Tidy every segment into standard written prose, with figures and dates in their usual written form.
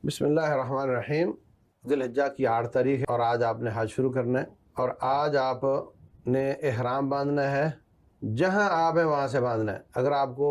بسم اللہ الرحمن الرحیم۔ ذی الحجہ کی 8 تاریخ ہے اور آج آپ نے حج شروع کرنا ہے، اور آج آپ نے احرام باندھنا ہے۔ جہاں آپ ہیں وہاں سے باندھنا ہے۔ اگر آپ کو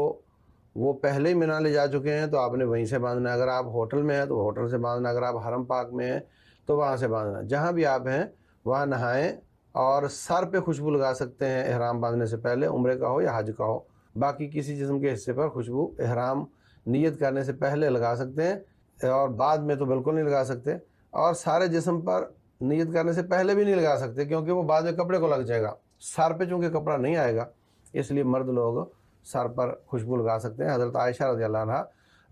وہ پہلے ہی منی لے جا چکے ہیں تو آپ نے وہیں سے باندھنا ہے، اگر آپ ہوٹل میں ہیں تو ہوٹل سے باندھنا ہے، اگر آپ حرم پاک میں ہیں تو وہاں سے باندھنا ہے۔ جہاں بھی آپ ہیں وہاں نہائیں اور سر پہ خوشبو لگا سکتے ہیں احرام باندھنے سے پہلے، عمرے کا ہو یا حج کا ہو۔ باقی کسی جسم کے حصے پر خوشبو احرام نیت کرنے سے پہلے لگا سکتے ہیں، اور بعد میں تو بالکل نہیں لگا سکتے، اور سارے جسم پر نیت کرنے سے پہلے بھی نہیں لگا سکتے، کیونکہ وہ بعد میں کپڑے کو لگ جائے گا۔ سر پہ چونکہ کپڑا نہیں آئے گا، اس لیے مرد لوگ سر پر خوشبو لگا سکتے ہیں۔ حضرت عائشہ رضی اللہ عنہ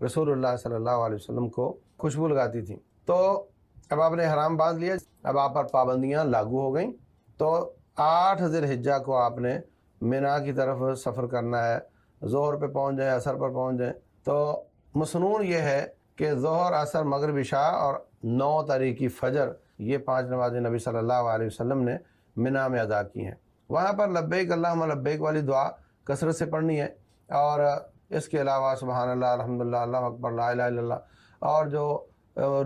رسول اللہ صلی اللہ علیہ وسلم کو خوشبو لگاتی تھیں۔ تو اب آپ نے احرام باندھ لیا، اب آپ پر پابندیاں لاگو ہو گئیں۔ تو 8 ذی الحجہ کو آپ نے مینا کی طرف سفر کرنا ہے۔ ظہر پہ پہنچ جائیں، عصر پر پہنچ جائیں۔ تو مسنون یہ ہے کہ ظہر، عصر، مغرب، عشاء اور 9 تاریخ کی فجر، یہ 5 نمازیں نبی صلی اللہ علیہ وسلم نے مینا میں ادا کی ہیں۔ وہاں پر لبیک اللہم لبیک والی دعا کثرت سے پڑھنی ہے، اور اس کے علاوہ سبحان اللہ، الحمدللہ، اللہ اکبر، لا الہ الا اللہ، اور جو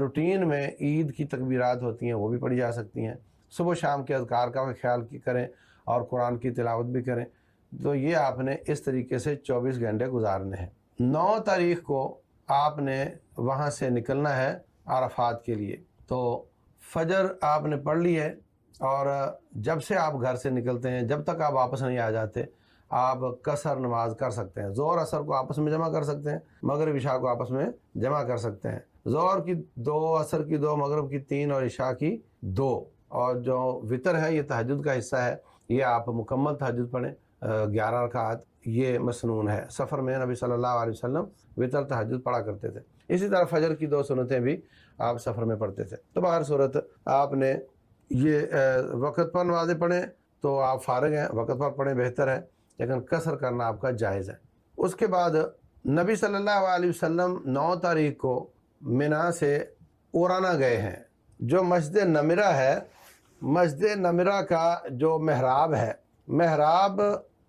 روٹین میں عید کی تکبیرات ہوتی ہیں وہ بھی پڑھی جا سکتی ہیں۔ صبح شام کے اذکار کا بھی خیال کریں اور قرآن کی تلاوت بھی کریں۔ تو یہ آپ نے اس طریقے سے 24 گھنٹے گزارنے ہیں۔ 9 تاریخ کو آپ نے وہاں سے نکلنا ہے عرفات کے لیے۔ تو فجر آپ نے پڑھ لی ہے، اور جب سے آپ گھر سے نکلتے ہیں جب تک آپ واپس نہیں آ جاتے، آپ قصر نماز کر سکتے ہیں۔ ظہر عصر کو آپس میں جمع کر سکتے ہیں، مغرب عشاء کو آپس میں جمع کر سکتے ہیں۔ ظہر کی 2، عصر کی 2، مغرب کی 3 اور عشاء کی 2۔ اور جو وطر ہے یہ تہجد کا حصہ ہے، یہ آپ مکمل تہجد پڑھیں، 11 رکعات، یہ مسنون ہے۔ سفر میں نبی صلی اللہ علیہ وسلم وطر تہجد پڑھا کرتے تھے۔ اسی طرح فجر کی 2 سنتیں بھی آپ سفر میں پڑھتے تھے۔ تو بہر صورت آپ نے یہ وقت پر نمازیں پڑھیں تو آپ فارغ ہیں، وقت پر پڑھیں بہتر ہے، لیکن قصر کرنا آپ کا جائز ہے۔ اس کے بعد نبی صلی اللہ علیہ وسلم 9 تاریخ کو مینا سے اورانا گئے ہیں۔ جو مسجد نمرہ ہے، مسجد نمرہ کا جو محراب ہے، محراب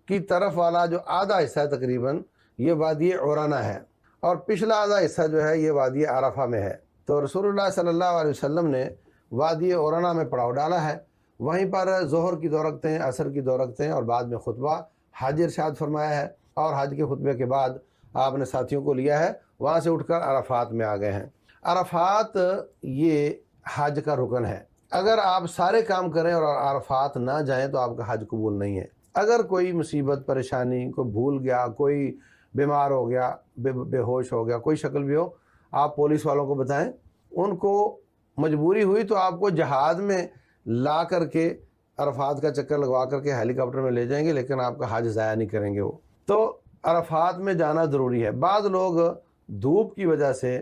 کی طرف والا جو آدھا حصہ ہے تقریباً، یہ وادی اورانا ہے، اور پچھلا آدھا حصہ جو ہے یہ وادی عرفہ میں ہے۔ تو رسول اللہ صلی اللہ علیہ وسلم نے وادی اورانا میں پڑاؤ ڈالا ہے۔ وہیں پر ظہر کی 2 رکعتیں، عصر کی 2 رکعتیں، اور بعد میں خطبہ حج ارشاد فرمایا ہے، اور حج کے خطبے کے بعد آپ نے ساتھیوں کو لیا ہے، وہاں سے اٹھ کر عرفات میں آ گئے ہیں۔ عرفات یہ حج کا رکن ہے۔ اگر آپ سارے کام کریں اور عرفات نہ جائیں تو آپ کا حج قبول نہیں ہے۔ اگر کوئی مصیبت، پریشانی، کوئی بھول گیا، کوئی بیمار ہو گیا، بے ہوش ہو گیا، کوئی شکل بھی ہو، آپ پولیس والوں کو بتائیں، ان کو مجبوری ہوئی تو آپ کو جہاز میں لا کر کے عرفات کا چکر لگوا کر کے ہیلی کاپٹر میں لے جائیں گے، لیکن آپ کا حج ضائع نہیں کریں گے وہ۔ تو عرفات میں جانا ضروری ہے۔ بعض لوگ دھوپ کی وجہ سے،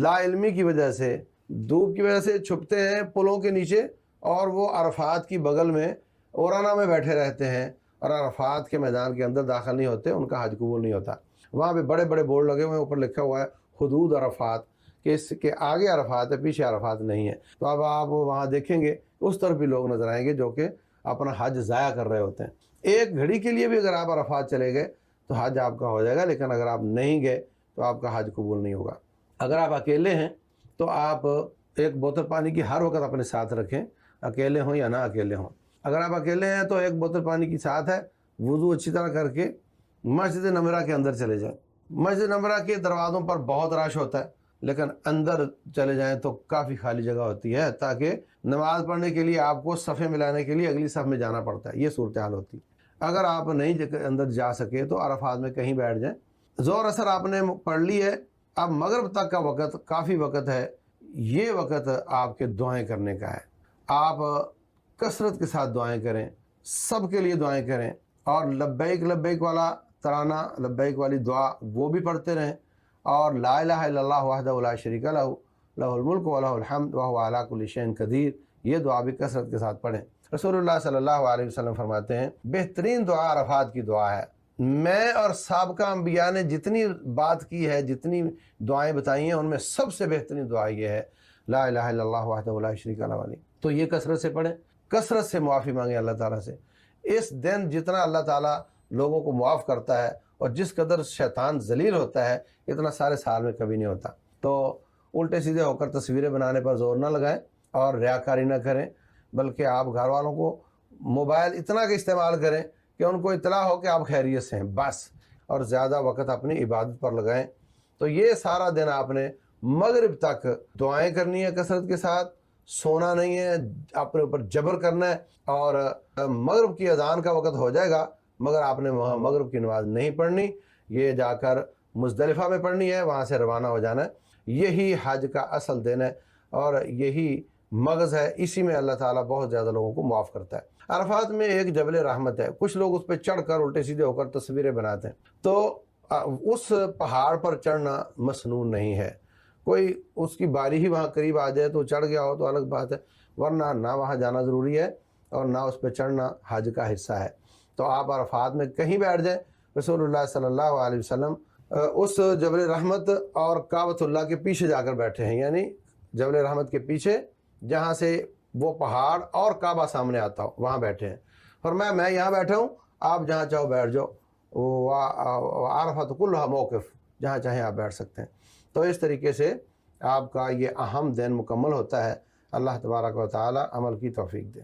لا علمی کی وجہ سے، دھوپ کی وجہ سے چھپتے ہیں پلوں کے نیچے، اور وہ عرفات کی بغل میں اورانا میں بیٹھے رہتے ہیں، اور عرفات کے میدان کے اندر داخل نہیں ہوتے، ان کا حج قبول نہیں ہوتا۔ وہاں پہ بڑے بڑے بورڈ لگے ہوئے ہیں، اوپر لکھا ہوا ہے حدود عرفات، کہ اس کے آگے عرفات ہے، پیچھے عرفات نہیں ہے۔ تو اب آپ وہاں دیکھیں گے اس طرف بھی لوگ نظر آئیں گے جو کہ اپنا حج ضائع کر رہے ہوتے ہیں۔ ایک گھڑی کے لیے بھی اگر آپ عرفات چلے گئے تو حج آپ کا ہو جائے گا، لیکن اگر آپ نہیں گئے تو آپ کا حج قبول نہیں ہوگا۔ اگر آپ اکیلے ہیں تو آپ ایک بوتل پانی کی ہر وقت اپنے ساتھ رکھیں، اکیلے ہوں یا نہ اکیلے ہوں۔ اگر آپ اکیلے ہیں تو ایک بوتل پانی کی ساتھ ہے، وضو اچھی طرح کر کے مسجد نمرہ کے اندر چلے جائیں۔ مسجد نمرہ کے دروازوں پر بہت رش ہوتا ہے، لیکن اندر چلے جائیں تو کافی خالی جگہ ہوتی ہے، تاکہ نماز پڑھنے کے لیے آپ کو صفیں ملانے کے لیے اگلی صف میں جانا پڑتا ہے، یہ صورتحال ہوتی ہے۔ اگر آپ نہیں اندر جا سکے تو عرفات میں کہیں بیٹھ جائیں۔ ظہر عصر آپ نے پڑھ لی ہے، اب مغرب تک کا وقت کافی وقت ہے، یہ وقت آپ کے دعائیں کرنے کا ہے۔ آپ کثرت کے ساتھ دعائیں کریں، سب کے لیے دعائیں کریں، اور لبیک لبیک والا ترانہ، لبیک والی دعا وہ بھی پڑھتے رہیں، اور لا الہ الا اللہ وحدہ لا شریک لہ لہ الملک و لہ الحمد وہو علی کل شیء قدیر، یہ دعا بھی کثرت کے ساتھ پڑھیں۔ رسول اللہ صلی اللہ علیہ وسلم فرماتے ہیں بہترین دعا عرفات کی دعا ہے۔ میں اور سابقہ انبیاء نے جتنی بات کی ہے، جتنی دعائیں بتائی ہیں، ان میں سب سے بہترین دعا یہ ہے لا الہ الا اللہ وحدہ لا شریک لہ والی۔ تو یہ کثرت سے پڑھیں، کثرت سے معافی مانگیں اللہ تعالیٰ سے۔ اس دن جتنا اللہ تعالیٰ لوگوں کو معاف کرتا ہے، اور جس قدر شیطان ذلیل ہوتا ہے، اتنا سارے سال میں کبھی نہیں ہوتا۔ تو الٹے سیدھے ہو کر تصویریں بنانے پر زور نہ لگائیں اور ریاکاری نہ کریں، بلکہ آپ گھر والوں کو موبائل اتنا کہ استعمال کریں کہ ان کو اطلاع ہو کہ آپ خیریت سے ہیں بس، اور زیادہ وقت اپنی عبادت پر لگائیں۔ تو یہ سارا دن آپ نے مغرب تک دعائیں کرنی ہے کثرت کے ساتھ، سونا نہیں ہے، اپنے اوپر جبر کرنا ہے، اور مغرب کی اذان کا وقت ہو جائے گا مگر آپ نے وہاں مغرب کی نماز نہیں پڑھنی، یہ جا کر مزدلفہ میں پڑھنی ہے، وہاں سے روانہ ہو جانا ہے۔ یہی حج کا اصل دن ہے اور یہی مغز ہے، اسی میں اللہ تعالیٰ بہت زیادہ لوگوں کو معاف کرتا ہے۔ عرفات میں ایک جبل رحمت ہے، کچھ لوگ اس پہ چڑھ کر الٹے سیدھے ہو کر تصویریں بناتے ہیں، تو اس پہاڑ پر چڑھنا مسنون نہیں ہے۔ کوئی اس کی باری ہی وہاں قریب آ جائے تو چڑھ گیا ہو تو الگ بات ہے، ورنہ نہ وہاں جانا ضروری ہے اور نہ اس پہ چڑھنا حج کا حصہ ہے۔ تو آپ عرفات میں کہیں بیٹھ جائیں، رسول اللہ صلی اللہ علیہ وسلم اس جبل رحمت اور کعبۃ اللہ کے پیچھے جا کر بیٹھے ہیں، یعنی جبل رحمت کے پیچھے جہاں سے وہ پہاڑ اور کعبہ سامنے آتا ہو وہاں بیٹھے ہیں۔ فرمایا میں یہاں بیٹھا ہوں، آپ جہاں چاہو بیٹھ جاؤ، عرفۃ کلھا موقف، جہاں چاہیں آپ بیٹھ سکتے ہیں۔ تو اس طریقے سے آپ کا یہ اہم دن مکمل ہوتا ہے۔ اللہ تبارک و تعالی عمل کی توفیق دے۔